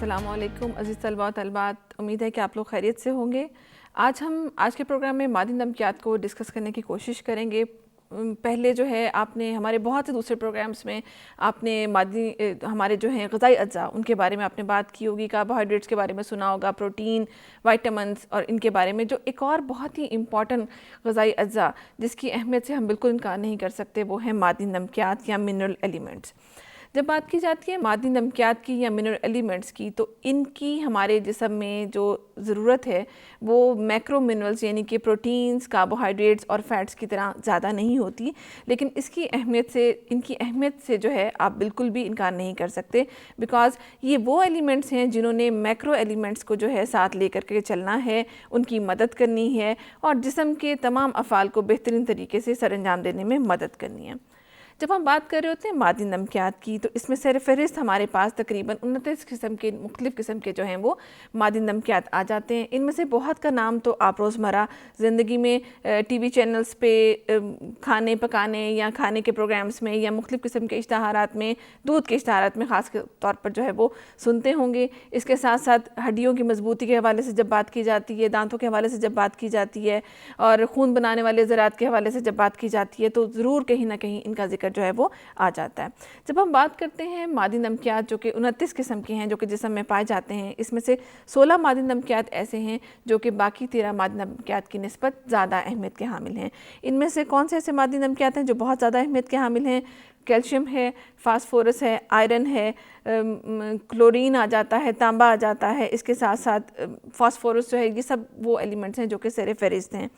अस्सलामुअलैकुम अज़ीज़ तलबा व तलबात, उम्मीद है कि आप लोग खैरियत से होंगे। आज के प्रोग्राम में मादी नमकियात को डिस्कस करने की कोशिश करेंगे। पहले जो है आपने हमारे बहुत से दूसरे प्रोग्राम्स में आपने हमारे जो हैं ग़िज़ाई अज्जा उनके बारे में आपने बात की होगी, कार्बोहाइड्रेट्स के बारे में सुना होगा, प्रोटीन, विटामिन्स और इनके बारे में। जो एक और बहुत ही इम्पॉर्टेंट ग़िज़ाई अज्जा जिसकी अहमियत से हम बिल्कुल इनकार नहीं कर सकते, वो है मादी नमकियात या मिनरल एलिमेंट्स। जब बात की जाती है मादी नमकियात की या मिनरल एलिमेंट्स की, तो इनकी हमारे जिस्म में जो ज़रूरत है वो मैक्रो मिनरल्स यानी कि प्रोटीन्स, कार्बोहाइड्रेट्स और फैट्स की तरह ज़्यादा नहीं होती, लेकिन इनकी अहमियत से जो है आप बिल्कुल भी इनकार नहीं कर सकते, बिकॉज़ ये वो एलिमेंट्स हैं जिन्होंने मैक्रो एलिमेंट्स को जो है साथ लेकर के चलना है, उनकी मदद करनी है और जिस्म के तमाम अफ़ाल को बेहतरीन तरीके से सरअंजाम देने में मदद करनी है। जब हम बात कर रहे होते हैं मादी नमकियात की, तो इसमें सरफ़हरिस्त हमारे पास तकरीबन 29 किस्म के मुख्तलिफ़ किस्म के जो हैं वो मादी नमकियात आ जाते हैं। इनमें से बहुत का नाम तो आप रोज़मर्रा ज़िंदगी में टीवी चैनल्स पे खाने पकाने या खाने के प्रोग्राम्स में या मुख्तलिफ़ किस्म के इश्तहारात में, दूध के इश्तहारात में ख़ास तौर पर जो है वो सुनते होंगे। इसके साथ साथ हड्डियों की मजबूती के हवाले से जब बात की जाती है, दांतों के हवाले से जब बात की जाती है और खून बनाने वाले ज़रात के हवाले से जब बात की जाती है, तो ज़रूर कहीं ना कहीं इनका जिक्र जो है वो आ जाता है। जब हम बात करते हैं मादी नमकियात जो कि 29 किस्म के हैं जो कि जिस्म में पाए जाते हैं, इसमें से 16 मादी नमकियात ऐसे हैं जो कि बाकी 13 मादी नमकियात की निस्बत ज़्यादा अहमियत के हामिल हैं। इनमें से कौन से ऐसे मादी नमकियात हैं जो बहुत ज़्यादा अहमियत के हामिल हैं? कैल्शियम है, फास्फोरस है, आयरन है, क्लोरीन आ जाता है, तांबा आ जाता है। इसके साथ साथ फास्फोरस जो है, ये सब वो एलिमेंट्स हैं जो कि सरफ़हरिस्त हैं।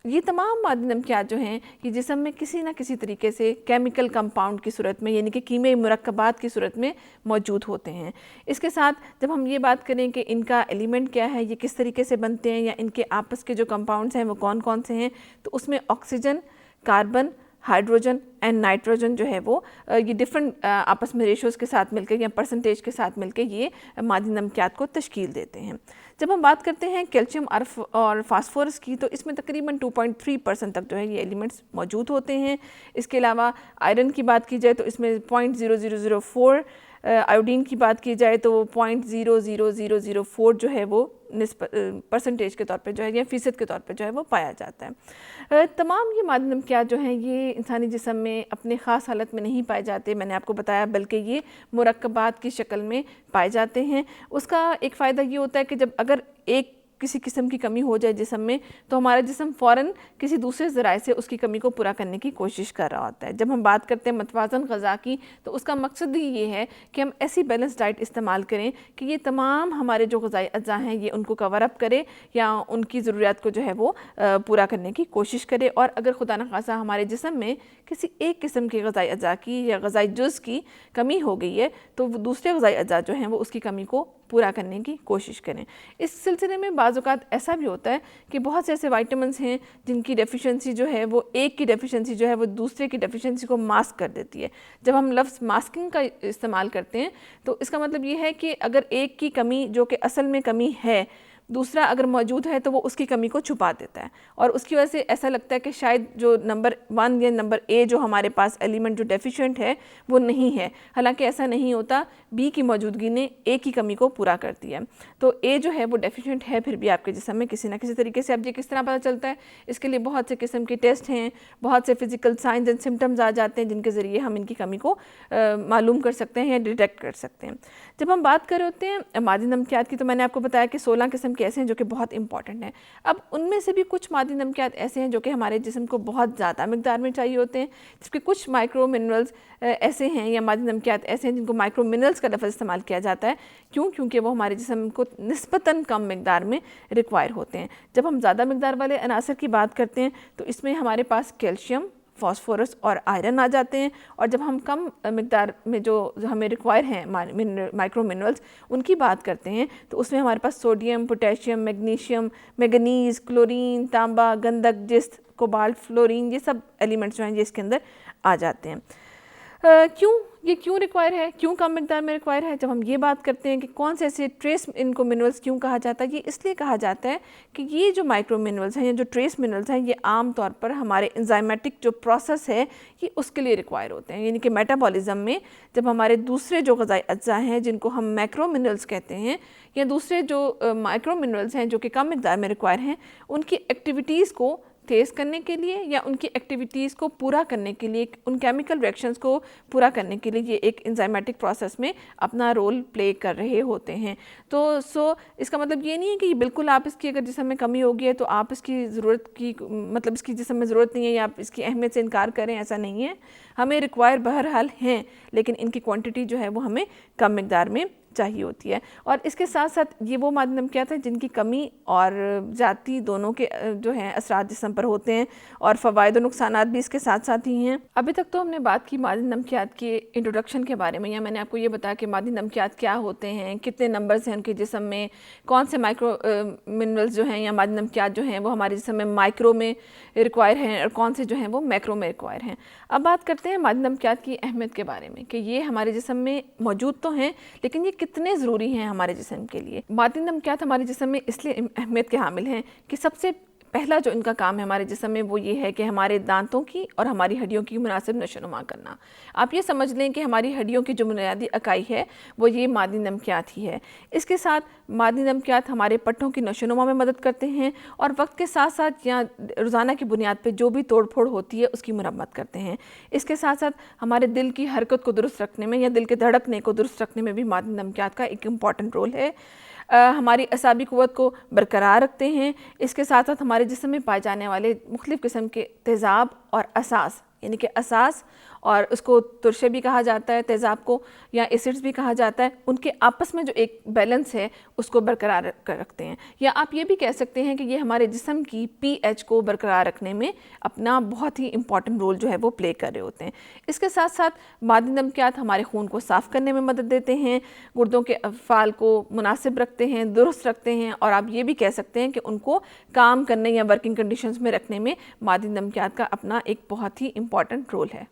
ये तमाम मादी नमकियात जो हैं ये जिस्म में किसी न किसी तरीके से केमिकल कंपाउंड की सूरत में यानी कि कीमियाई मुरक्कबात की सूरत में मौजूद होते हैं। इसके साथ जब हम ये बात करें कि इनका एलिमेंट क्या है, ये किस तरीके से बनते हैं या इनके आपस के जो कंपाउंड्स हैं वो कौन कौन से हैं, तो उसमें oxygen, carbon, hydrogen and nitrogen जो है वो ये डिफरेंट आपस में रेशोज़ के साथ मिलकर या परसेंटेज के साथ मिलकर ये मादी नमकियात को तश्कील देते हैं। जब हम बात करते हैं कैल्शियम और फास्फोरस की, तो इसमें तकरीबन 2.3% तक जो है ये एलिमेंट्स मौजूद होते हैं। इसके अलावा आयरन की बात की जाए तो इसमें 0.0004, आयोडीन की बात की जाए तो 0.00004 जो है वो परसेंटेज के तौर पे जो है या फ़ीसद के तौर पे जो है वो पाया जाता है। तमाम ये मादी नमकियात जो हैं ये इंसानी जिस्म में अपने ख़ास हालत में नहीं पाए जाते, मैंने आपको बताया, बल्कि ये मुरक्कबात की शक्ल में पाए जाते हैं। उसका एक फ़ायदा ये होता है कि जब अगर एक किसी किस्म की कमी हो जाए जिस्म में, तो हमारा जिस्म फ़ौरन किसी दूसरे ज़राए से उसकी कमी को पूरा करने की कोशिश कर रहा होता है। जब हम बात करते हैं मतवाज़न ग़ज़ा की, तो उसका मकसद ही ये है कि हम ऐसी बैलेंस डाइट इस्तेमाल करें कि ये तमाम हमारे जो ग़ज़ाई अज्जा हैं ये उनको कवर अप करे या उनकी ज़रूरियात को जो है वो पूरा करने की कोशिश करे। और अगर खुदा न खासा हमारे जिस्म में किसी एक किस्म के ग़ज़ाई अज्जा की या ग़ज़ाई जुज़ की कमी हो गई है, तो दूसरे ग़ज़ाई अज्जा जो हैं वो उसकी कमी को पूरा करने की कोशिश करें। इस सिलसिले में बाज़ औक़ात ऐसा भी होता है कि बहुत से ऐसे विटामिन्स हैं जिनकी डेफिशिएंसी जो है वो एक की डेफिशिएंसी जो है वो दूसरे की डेफिशिएंसी को मास्क कर देती है। जब हम लफ्ज़ मास्किंग का इस्तेमाल करते हैं तो इसका मतलब ये है कि अगर एक की कमी जो कि असल में कमी है, दूसरा अगर मौजूद है तो वो उसकी कमी को छुपा देता है और उसकी वजह से ऐसा लगता है कि शायद जो नंबर 1 या नंबर ए जो हमारे पास एलिमेंट जो डेफिशिएंट है वो नहीं है, हालांकि ऐसा नहीं होता। बी की मौजूदगी ने ए की कमी को पूरा कर दिया। तो ए जो है वो डेफिशिएंट है फिर भी आपके जिस्म में किसी न किसी तरीके से। अब ये किस तरह पता चलता है? इसके लिए बहुत से किस्म के टेस्ट हैं, बहुत से फिज़िकल साइंस एंड सिम्टम्स आ जाते हैं जिनके ज़रिए हम इनकी कमी को मालूम कर सकते हैं या डिटेक्ट कर सकते हैं। जब हम बात कर रहे होते हैं मादी नमकियात की, तो मैंने आपको बताया कि 16 किस्म के ऐसे हैं जो कि बहुत इंपॉर्टेंट हैं। अब उनमें से भी कुछ मादी नमकियात ऐसे हैं जो कि हमारे जिस्म को बहुत ज़्यादा मिकदार में चाहिए होते हैं, जबकि कुछ माइक्रो मिनरल्स ऐसे हैं या मादी नमकियात ऐसे हैं जिनको माइक्रो मिनरल्स का लफ्ज़ इस्तेमाल किया जाता है। क्यों? क्योंकि वो हमारे जिस्म को निस्बतन कम मिकदार में रिक्वायर होते हैं। जब हम ज़्यादा मिकदार वाले अनासर की बात करते हैं तो इसमें हमारे पास कैल्शियम, फास्फोरस और आयरन आ जाते हैं। और जब हम कम मिकदार में जो हमें रिक्वायर हैं माइक्रो मिनरल्स उनकी बात करते हैं तो उसमें हमारे पास sodium, potassium, magnesium, manganese, chlorine, तांबा, गंधक, जिस्त, कोबाल्ट, फ्लोरीन, ये सब एलिमेंट्स जो हैं ये इसके अंदर आ जाते हैं। क्यों ये क्यों रिक्वायर है, क्यों कम मिकदार में रिक्वायर है? जब हम ये बात करते हैं कि कौन से ऐसे ट्रेस इनको मिनरल्स क्यों कहा जाता है, ये इसलिए कहा जाता है कि ये जो माइक्रो मिनरल्स हैं या जो ट्रेस मिनरल्स हैं, ये आम तौर पर हमारे एंजाइमेटिक जो प्रोसेस है ये उसके लिए रिक्वायर होते हैं। यानी कि मेटाबॉलिज्म में जब हमारे दूसरे जो ग़िज़ाई अज्जा हैं जिनको हम मैक्रो मिनरल्स कहते हैं, या दूसरे जो माइक्रो मिनरल्स हैं जो कि कम मिकदार में रिक्वायर हैं, उनकी एक्टिविटीज़ को तेज़ करने के लिए या उनकी एक्टिविटीज़ को पूरा करने के लिए, उन केमिकल रिएक्शंस को पूरा करने के लिए ये एक एंजाइमेटिक प्रोसेस में अपना रोल प्ले कर रहे होते हैं। तो इसका मतलब ये नहीं है कि बिल्कुल आप इसकी अगर जिस्म में कमी होगी है तो आप इसकी ज़रूरत की मतलब इसकी जिस्म में ज़रूरत नहीं है या आप इसकी अहमियत से इनकार करें, ऐसा नहीं है। हमें रिक्वायर बहरहाल हैं, लेकिन इनकी क्वांटिटी जो है वो हमें कम मिकदार में चाहिए होती है। और इसके साथ साथ ये वो मादे नमकियात हैं जिनकी कमी और ज़्यादती दोनों के जो हैं असरात जिस्म पर होते हैं, और फ़वाइद और नुकसानात भी इसके साथ साथ ही हैं। अभी तक तो हमने बात की मादे नमकियात के इंट्रोडक्शन के बारे में, या मैंने आपको ये बताया कि मादे नमकियात क्या होते हैं, कितने नंबर्स हैं उनके जिस्म में, कौन से माइक्रो मिनरल्स जो हैं या मादे नमकियात जो हैं वो हमारे जिस्म में माइक्रो में रिक्वायर हैं और कौन से जो हैं वो मैक्रो में रिक्वायर हैं। अब बात करते हैं मादे नमकियात की अहमियत के बारे में कि ये हमारे जिस्म में मौजूद तो हैं, लेकिन ये कितने ज़रूरी हैं हमारे जिस्म के लिए। मादे नमकियात हमारे जिस्म में इसलिए अहमियत के हामिल हैं कि सबसे पहला जो इनका काम है हमारे जिस्म में वो ये है कि हमारे दांतों की और हमारी हड्डियों की मुनासिब नशोनुमा करना। आप ये समझ लें कि हमारी हड्डियों की जो बुनियादी इकाई है वो ये मादी नमकियात ही है। इसके साथ मादी नमकियात हमारे पट्टों की नशोनुमा में मदद करते हैं और वक्त के साथ साथ या रोज़ाना की बुनियाद पर जो भी तोड़ फोड़ होती है उसकी मरम्मत करते हैं। इसके साथ साथ हमारे दिल की हरकत को दुरुस्त रखने में या दिल के धड़कने को दुरुस्त रखने में भी मादी नमकियात का एक इम्पॉर्टेंट रोल है। हमारी असाबी क़ुव्वत को बरकरार रखते हैं। इसके साथ साथ हमारे जिस्म में पाए जाने वाले मुख्तलिफ़ किस्म के तेज़ाब और असास, यानी कि असास और उसको तुरशे भी कहा जाता है, तेज़ाब को, या एसिड्स भी कहा जाता है, उनके आपस में जो एक बैलेंस है उसको बरकरार कर रखते हैं। या आप ये भी कह सकते हैं कि ये हमारे जिस्म की pH को बरकरार रखने में अपना बहुत ही इंपॉर्टेंट रोल जो है वो प्ले कर रहे होते हैं। इसके साथ साथ मादी नमकियात हमारे खून को साफ़ करने में मदद देते हैं, गुर्दों के अफ़ाल को मुनासिब रखते हैं, दुरुस्त रखते हैं, और आप ये भी कह सकते हैं कि उनको काम करने या वर्किंग कंडीशंस में रखने में मादी नमकियात का अपना एक बहुत ही इंपॉर्टेंट रोल है।